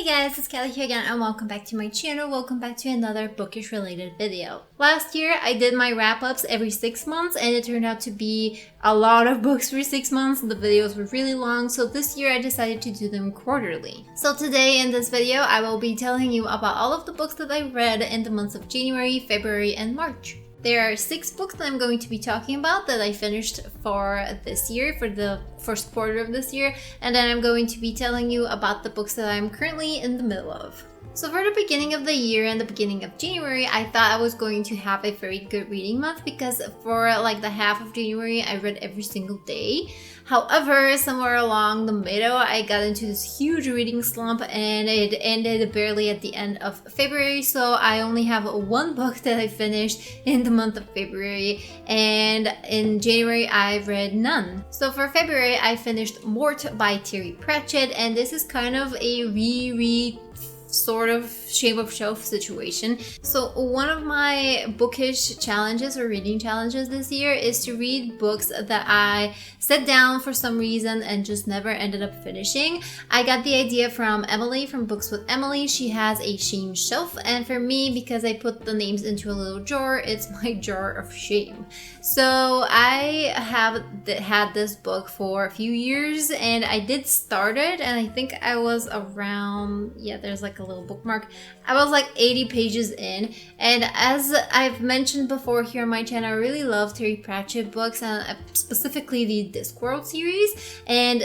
Hey guys, it's Kelly here again and welcome back to my channel. Welcome back to another bookish related video. Last year I did my wrap-ups every 6 months and it turned out to be a lot of books for 6 months. The videos were really long, so this year I decided to do them quarterly. So today in this video I will be telling you about all of the books that I read in the months of January, February and March. There are 6 books that I'm going to be talking about that I finished for this year, for the first quarter of this year, and then I'm going to be telling you about the books that I'm currently in the middle of. So for the beginning of the year and the beginning of January, I thought I was going to have a very good reading month because for like the half of January, I read every single day. However, somewhere along the middle, I got into this huge reading slump and it ended barely at the end of February. So I only have one book that I finished in the month of February, and in January, I read none. So for February, I finished Mort by Terry Pratchett, and this is kind of a reread sort of shape of shelf situation. So one of my bookish challenges or reading challenges this year is to read books that I set down for some reason and just never ended up finishing. I got the idea from Emily from Books with Emily. She has a shame shelf, and for me, because I put the names into a little jar, it's my jar of shame. So I have had this book for a few years and I did start it, and I think I was around, there's like a little bookmark. I was like 80 pages in, and as I've mentioned before here on my channel, I really love Terry Pratchett books, and specifically the Discworld series, and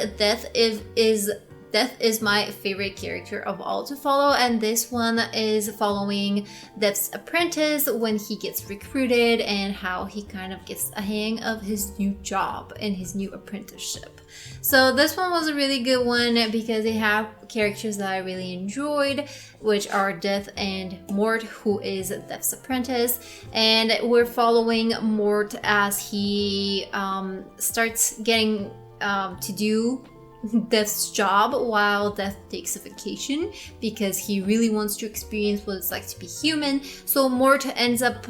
Death is my favorite character of all to follow, and this one is following Death's apprentice when he gets recruited and how he kind of gets a hang of his new job and his new apprenticeship. So this one was a really good one because they have characters that I really enjoyed, which are Death and Mort, who is Death's apprentice, and we're following Mort as he starts getting to do Death's job while Death takes a vacation because he really wants to experience what it's like to be human. So Mort ends up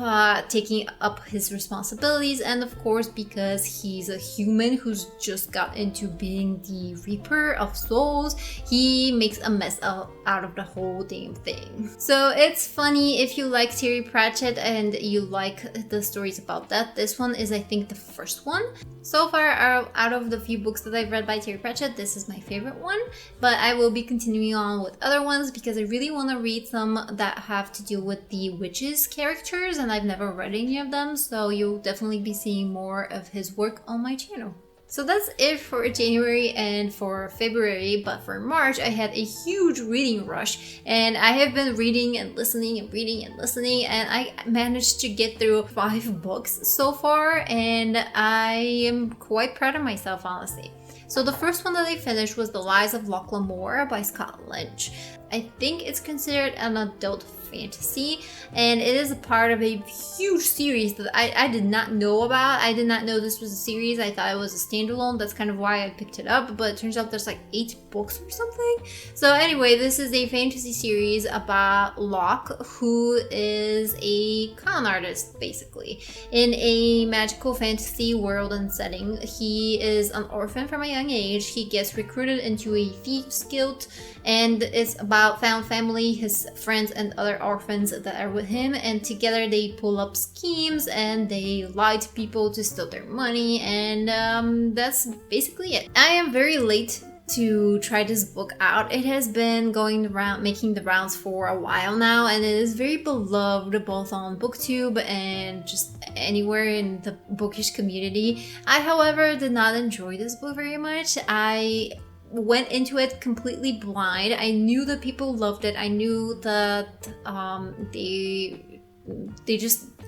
taking up his responsibilities, and of course, because he's a human who's just got into being the Reaper of Souls, he makes a mess out of the whole damn thing. So it's funny if you like Terry Pratchett and you like the stories about death. This one is, I think, the first one. So far, out of the few books that I've read by Terry Pratchett, this is my favorite one, but I will be continuing on with other ones because I really want to read some that have to do with the witches characters, and I've never read any of them, so you'll definitely be seeing more of his work on my channel. So that's it for January and for February, but for March I had a huge reading rush, and I have been reading and listening and reading and listening, and I managed to get through 5 books so far, and I am quite proud of myself, honestly. So the first one that I finished was The Lies of Lamora by Lynch. I think it's considered an adult fantasy, and it is a part of a huge series that I did not know about. I did not know this was a series. I thought it was a standalone. That's kind of why I picked it up, but it turns out there's like 8 books or something. So anyway, this is a fantasy series about Locke, who is a con artist, basically, in a magical fantasy world and setting. He is an orphan from a young age. He gets recruited into a thieves guild, and it's about found family, his friends, and other orphans that are with him, and together they pull up schemes and they lie to people to steal their money, and that's basically it. I am very late to try this book out. It has been going around, making the rounds for a while now, and it is very beloved both on BookTube and just anywhere in the bookish community. I, however, did not enjoy this book very much. I went into it completely blind. I knew that people loved it. I knew that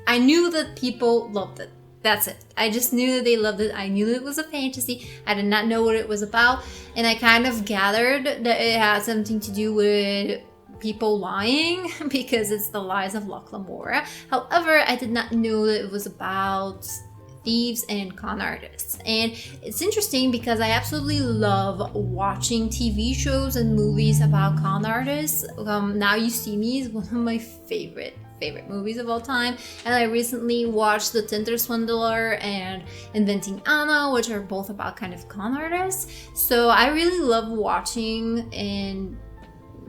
I knew that people loved it. That's it. I just knew that they loved it. I knew that it was a fantasy. I did not know what it was about, and I kind of gathered that it had something to do with people lying because it's The Lies of Lamora. However, I did not know that it was about thieves and con artists. And it's interesting because I absolutely love watching TV shows and movies about con artists. Now You See Me is one of my favorite movies of all time, and I recently watched The Tinder Swindler and Inventing Anna, which are both about kind of con artists. So I really love watching and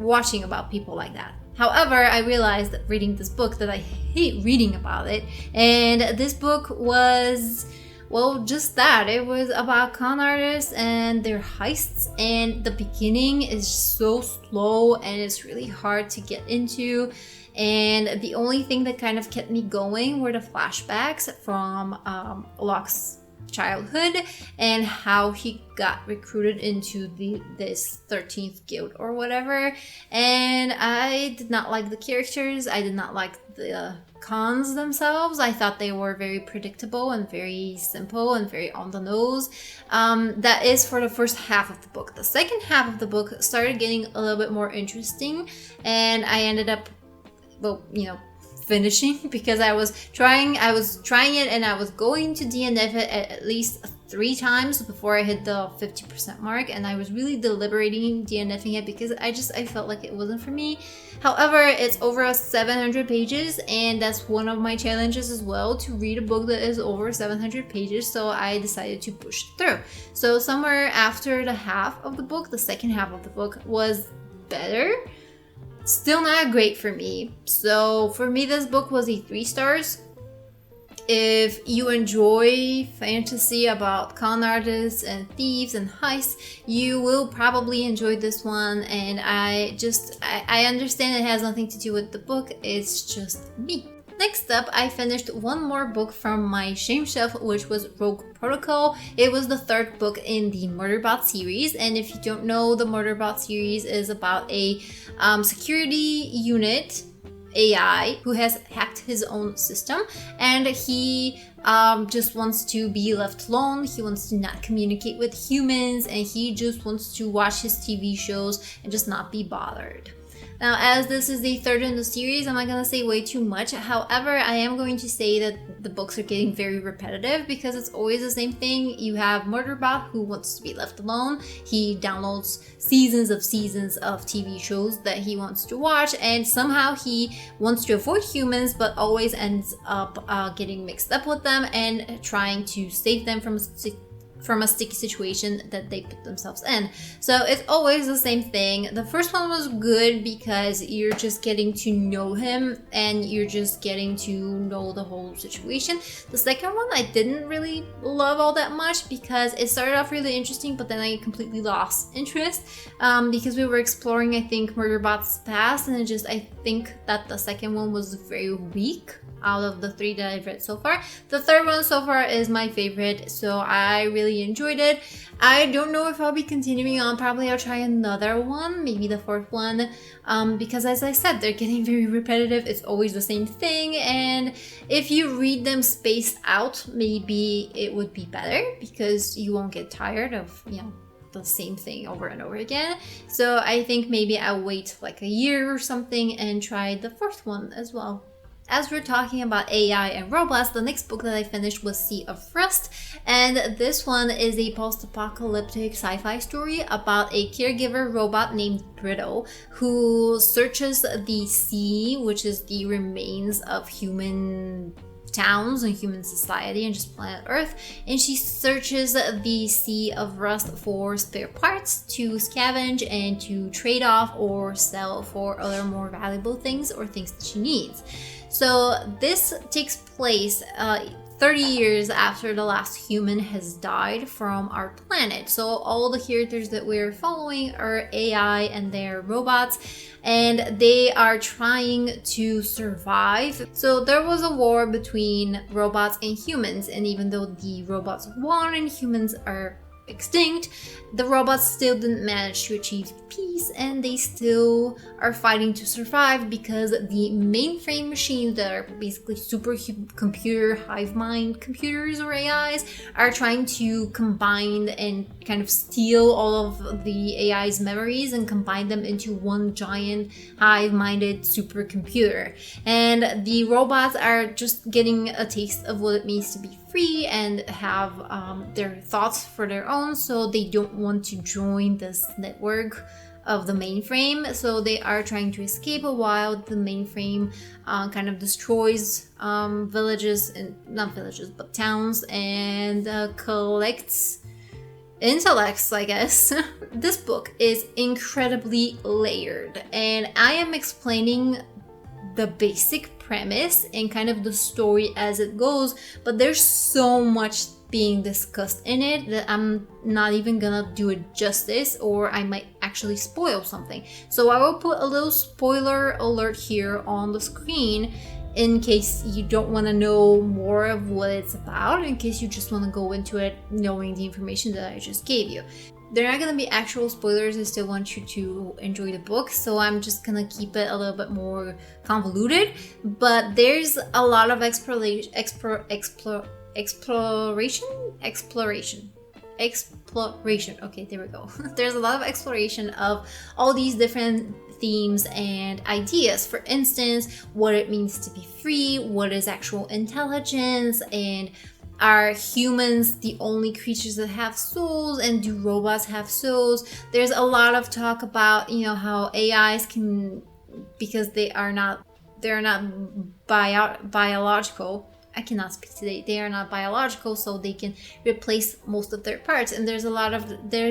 watching about people like that. However, I realized reading this book that I hate reading about it, and this book was, well, just that. It was about con artists and their heists, and the beginning is so slow and it's really hard to get into. And the only thing that kind of kept me going were the flashbacks from Locke's childhood and how he got recruited into this 13th guild or whatever. And I did not like the characters. I did not like the cons themselves. I thought they were very predictable and very simple and very on the nose. That is for the first half of the book. The second half of the book started getting a little bit more interesting, and I ended up, well, finishing, because I was trying it, and I was going to DNF it at least 3 times before I hit the 50% mark, and I was really deliberating DNFing it because I felt like it wasn't for me. However, it's over 700 pages, and that's one of my challenges as well, to read a book that is over 700 pages, so I decided to push through. So somewhere after the half of the book, the second half of the book was better. Still not great for me. So for me, this book was a 3 stars. If you enjoy fantasy about con artists and thieves and heists, you will probably enjoy this one. And I understand it has nothing to do with the book, it's just me. Next up, I finished one more book from my shame shelf, which was Rogue Protocol. It was the 3rd book in the Murderbot series, and if you don't know, the Murderbot series is about a security unit AI who has hacked his own system, and he just wants to be left alone. He wants to not communicate with humans, and he just wants to watch his TV shows and just not be bothered. Now, as this is the 3rd in the series, I'm not going to say way too much. However, I am going to say that the books are getting very repetitive because it's always the same thing. You have Murderbot who wants to be left alone. He downloads seasons of TV shows that he wants to watch, and somehow he wants to avoid humans but always ends up getting mixed up with them and trying to save them from a sticky situation that they put themselves in. So it's always the same thing. The first one was good because you're just getting to know him and you're just getting to know the whole situation. The second one I didn't really love all that much because it started off really interesting, but then I completely lost interest because we were exploring, I think, Murderbot's past, and I think that the second one was very weak out of the 3 that I've read so far. The 3rd one so far is my favorite, so I really enjoyed it. I don't know if I'll be continuing on. Probably I'll try another one, maybe the 4th one, because as I said, they're getting very repetitive. It's always the same thing, and if you read them spaced out, maybe it would be better because you won't get tired of, the same thing over and over again. So I think maybe I'll wait like a year or something and try the 4th one as well. As we're talking about AI and robots, the next book that I finished was Sea of Rust, and this one is a post-apocalyptic sci-fi story about a caregiver robot named Brittle who searches the sea, which is the remains of human towns and human society and just planet Earth, and she searches the Sea of Rust for spare parts to scavenge and to trade off or sell for other more valuable things or things that she needs. So this takes place 30 years after the last human has died from our planet. So all the characters that we're following are AI and they're robots, and they are trying to survive. So there was a war between robots and humans, and even though the robots won and humans are extinct, the robots still didn't manage to achieve peace, and they still are fighting to survive because the mainframe machines that are basically supercomputer hive mind computers or AIs are trying to combine and kind of steal all of the AI's memories and combine them into one giant hive-minded supercomputer. And the robots are just getting a taste of what it means to be free and have their thoughts for their own, so they don't want to join this network of the mainframe. So they are trying to escape while the mainframe kind of destroys villages, and not villages but towns, and collects intellects, I guess. This book is incredibly layered, and I am explaining the basic premise and kind of the story as it goes, but there's so much being discussed in it that I'm not even gonna do it justice, or I might actually spoil something. So I will put a little spoiler alert here on the screen in case you don't want to know more of what it's about, in case you just want to go into it knowing the information that I just gave you. They're not going to be actual spoilers. I still want you to enjoy the book, so I'm just going to keep it a little bit more convoluted. But there's a lot of exploration. Okay, there we go. There's a lot of exploration of all these different themes and ideas. For instance, what it means to be free, what is actual intelligence, and are humans the only creatures that have souls, and do robots have souls? There's a lot of talk about, how AIs can, because they're not biological. I cannot speak today. They are not biological, so they can replace most of their parts. And there's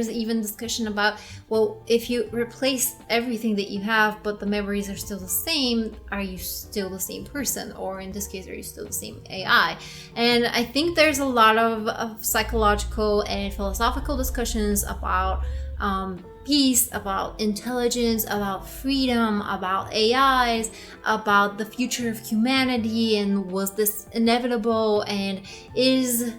even discussion about, well, if you replace everything that you have, but the memories are still the same, are you still the same person? Or in this case, are you still the same AI? And I think there's a lot of psychological and philosophical discussions about peace, about intelligence, about freedom, about AIs, about the future of humanity, and was this inevitable, and is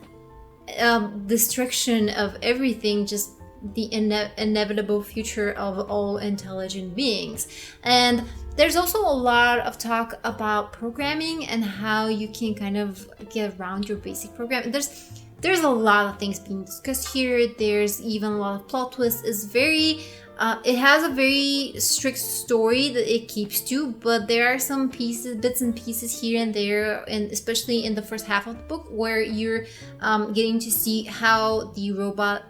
destruction of everything just the inevitable future of all intelligent beings? And there's also a lot of talk about programming and how you can kind of get around your basic program. There's a lot of things being discussed here. There's even a lot of plot twists. It has a very strict story that it keeps to, but there are some bits and pieces here and there, and especially in the first half of the book, where you're getting to see how the robot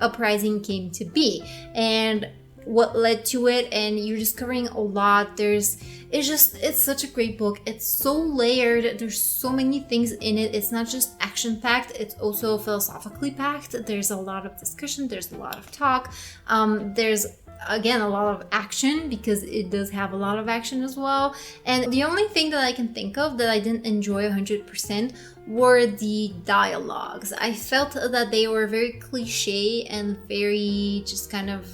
uprising came to be and what led to it, and you're discovering a lot. It's such a great book. It's so layered. There's so many things in it. It's not just action packed, it's also philosophically packed. There's a lot of discussion, there's a lot of talk, there's again a lot of action, because it does have a lot of action as well. And the only thing that I can think of that I didn't enjoy 100% were the dialogues. I felt that they were very cliche and very just kind of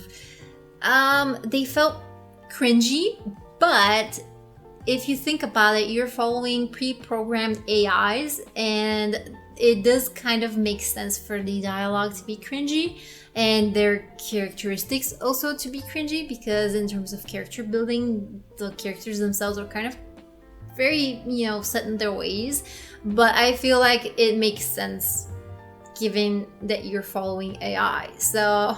they felt cringy. But if you think about it, you're following pre-programmed AIs, and it does kind of make sense for the dialogue to be cringy and their characteristics also to be cringy, because in terms of character building, the characters themselves are kind of very, set in their ways. But I feel like it makes sense given that you're following AI. So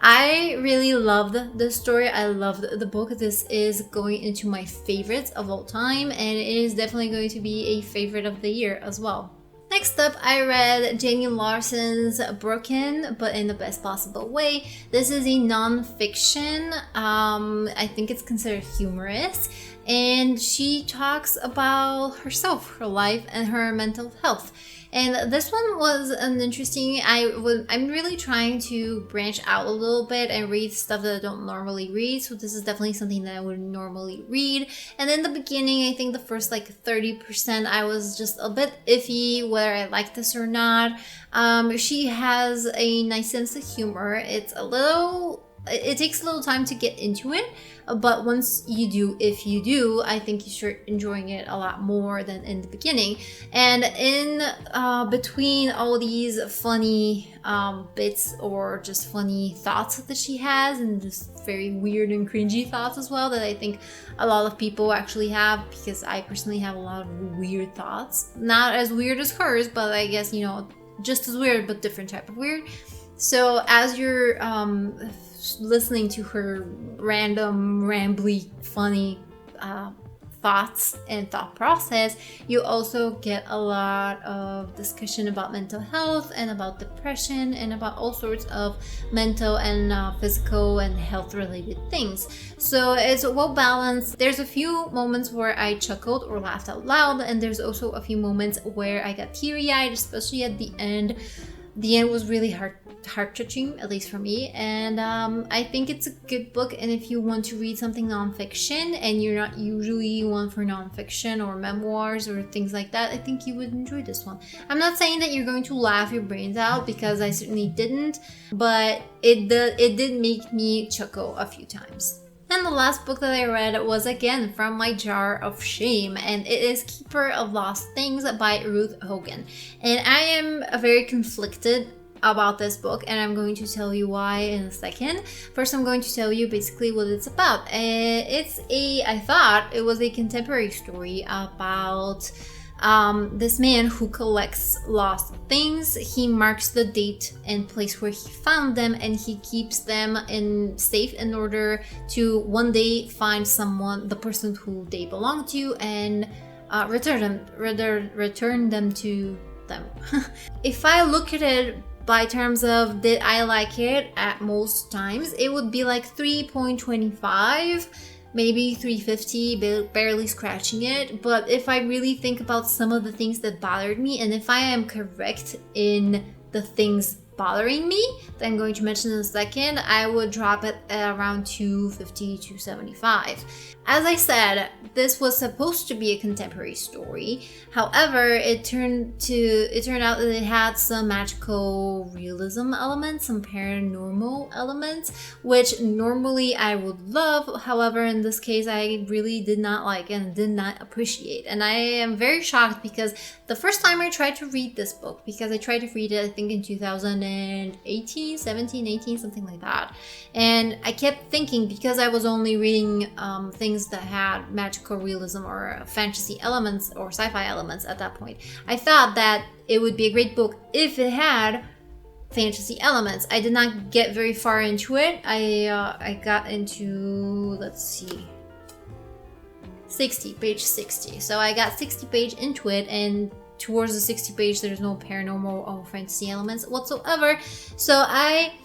I really loved the story. I loved the book. This is going into my favorites of all time, and it is definitely going to be a favorite of the year as well. Next up, I read Janie Larson's Broken, but in the best possible way. This is a non-fiction. I think it's considered humorous, and she talks about herself, her life, and her mental health. And this one was an interesting. I'm really trying to branch out a little bit and read stuff that I don't normally read. So this is definitely something that I would normally read. And in the beginning, I think the first 30%, I was just a bit iffy whether I like this or not. She has a nice sense of humor. It takes a little time to get into it, but once you do, if you do, I think you start enjoying it a lot more than in the beginning. And in between all these funny bits or just funny thoughts that she has, and just very weird and cringy thoughts as well that I think a lot of people actually have, because I personally have a lot of weird thoughts. Not as weird as hers, but I guess, just as weird, but different type of weird. So as you're listening to her random, rambly, funny thoughts and thought process, you also get a lot of discussion about mental health and about depression and about all sorts of mental and physical and health related things. So it's well balanced. There's a few moments where I chuckled or laughed out loud, and there's also a few moments where I got teary-eyed, especially at the end. The end was really hard heart-touching, at least for me, and I think it's a good book. And if you want to read something nonfiction and you're not usually one for nonfiction or memoirs or things like that, I think you would enjoy this one. I'm not saying that you're going to laugh your brains out, because I certainly didn't, but it did make me chuckle a few times. And the last book that I read was again from my jar of shame, and it is Keeper of Lost Things by Ruth Hogan. And I am very conflicted about this book, and I'm going to tell you why in a second. First, I'm going to tell you basically what it's about. I thought it was a contemporary story about this man who collects lost things. He marks the date and place where he found them, and he keeps them safe in order to one day find the person who they belong to, and return them to them. If I look at it by terms of did I like it, at most times it would be like 3.25, maybe 350, barely scratching it. But if I really think about some of the things that bothered me, and if I am correct in the things bothering me that I'm going to mention in a second, I would drop it at around 250, 275. As I said, this was supposed to be a contemporary story. However, it turned out that it had some magical realism elements, some paranormal elements, which normally I would love. However, in this case, I really did not like and did not appreciate. And I am very shocked, because the first time I tried to read this book, because I tried to read it, I think in 2018, 17, 18, something like that. And I kept thinking, because I was only reading things that had magical realism or fantasy elements or sci-fi elements at that point, I thought that it would be a great book if it had fantasy elements. I did not get very far into it. I got into, let's see, page 60. So I got 60 page into it, and towards the 60 page there's no paranormal or fantasy elements whatsoever. So I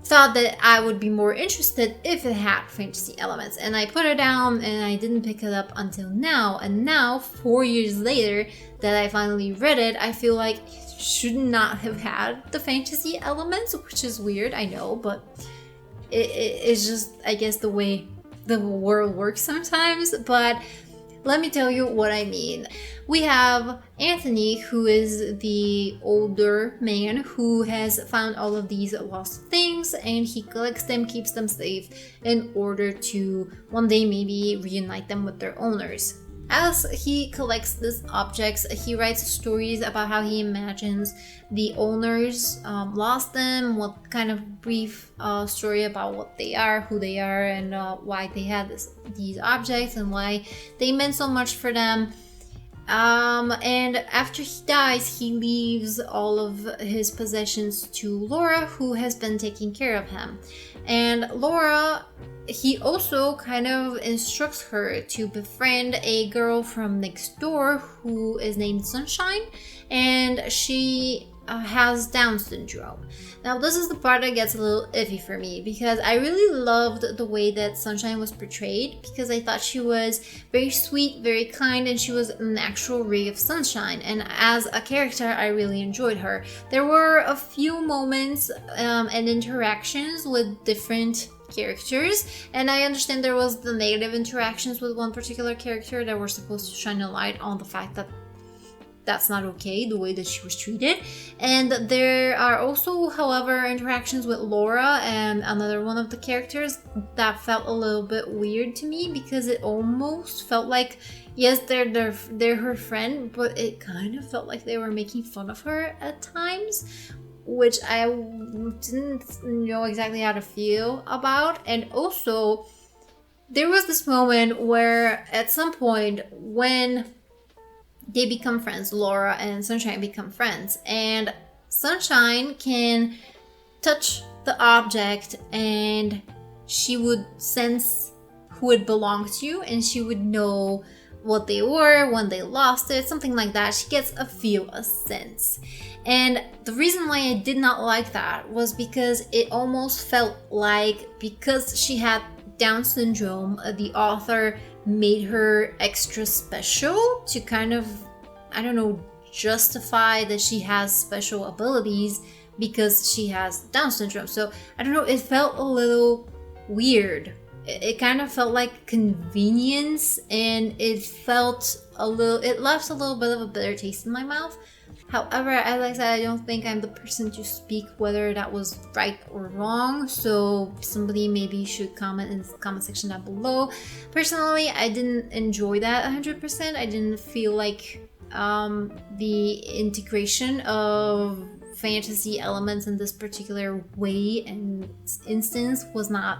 thought that I would be more interested if it had fantasy elements, and I put it down and I didn't pick it up until now. And now, 4 years later that I finally read it, I feel like it should not have had the fantasy elements, which is weird, I know, but it's just, I guess, the way the world works sometimes. But let me tell you what I mean. We have Anthony, who is the older man who has found all of these lost things, and he collects them, keeps them safe in order to one day maybe reunite them with their owners. As he collects these objects, he writes stories about how he imagines the owners lost them, what kind of brief story about what they are, who they are, and why they had these objects and why they meant so much for them. And after he dies, he leaves all of his possessions to Laura, who has been taking care of him. And Laura, he also kind of instructs her to befriend a girl from next door who is named Sunshine, and she has Down syndrome. Now, this is the part that gets a little iffy for me, because I really loved the way that Sunshine was portrayed, because I thought she was very sweet, very kind, and she was an actual ray of sunshine. And as a character, I really enjoyed her. There were a few moments and interactions with different characters, and I understand there was the negative interactions with one particular character that were supposed to shine a light on the fact that that's not okay, the way that she was treated. And there are also, however, interactions with Laura and another one of the characters that felt a little bit weird to me, because it almost felt like, yes, they're her friend, but it kind of felt like they were making fun of her at times, which I didn't know exactly how to feel about. And also, there was this moment where at some point when they become friends, Laura and Sunshine become friends, and Sunshine can touch the object and she would sense who it belonged to, and she would know what they were when they lost it, something like that. She gets a sense. And the reason why I did not like that was because it almost felt like, because she had Down syndrome, the author made her extra special to kind of, I don't know, justify that she has special abilities, because she has Down syndrome. So I don't know, it felt a little weird. It kind of felt like convenience, and it left a little bit of a bitter taste in my mouth. However, as I said, I don't think I'm the person to speak whether that was right or wrong, so somebody maybe should comment in the comment section down below. Personally, I didn't enjoy that 100%. I didn't feel like the integration of fantasy elements in this particular way and instance was not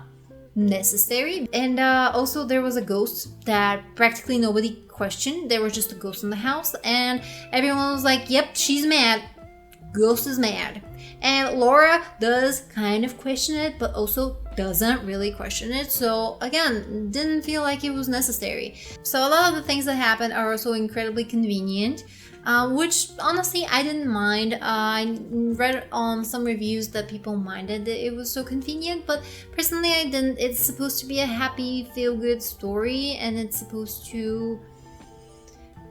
necessary. And also there was a ghost that practically nobody questioned. There was just a ghost in the house, and everyone was like, yep, she's mad. Ghost is mad. And Laura does kind of question it, but also doesn't really question it. So again, didn't feel like it was necessary. So a lot of the things that happen are also incredibly convenient, which honestly I didn't mind. I read on some reviews that people minded that it was so convenient, but personally I didn't. It's supposed to be a happy, feel-good story, and it's supposed to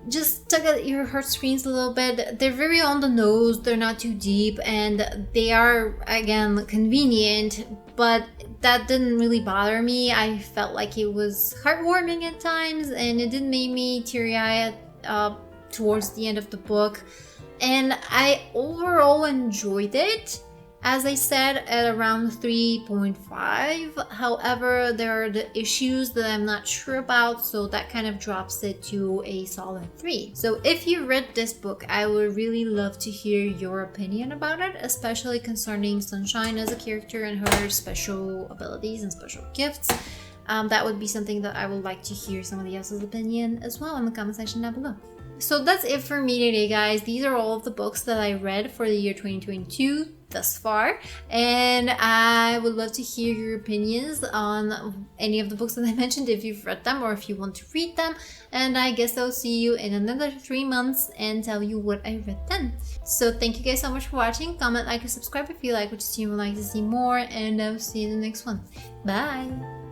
just tug at your heartstrings a little bit. They're very on the nose, they're not too deep, and they are, again, convenient, but that didn't really bother me. I felt like it was heartwarming at times, and it didn't make me teary-eyed towards the end of the book. And I overall enjoyed it, as I said, at around 3.5. However, there are the issues that I'm not sure about, so that kind of drops it to a solid 3. So if you read this book, I would really love to hear your opinion about it, especially concerning Sunshine as a character and her special abilities and special gifts. That would be something that I would like to hear somebody else's opinion as well in the comment section down below. So that's it for me today, guys. These are all of the books that I read for the year 2022 thus far, and I would love to hear your opinions on any of the books that I mentioned, if you've read them or if you want to read them. And I guess I'll see you in another 3 months and tell you what I read then. So thank you guys so much for watching. Comment, like, and subscribe if you like what you see and would like to see more, and I'll see you in the next one. Bye!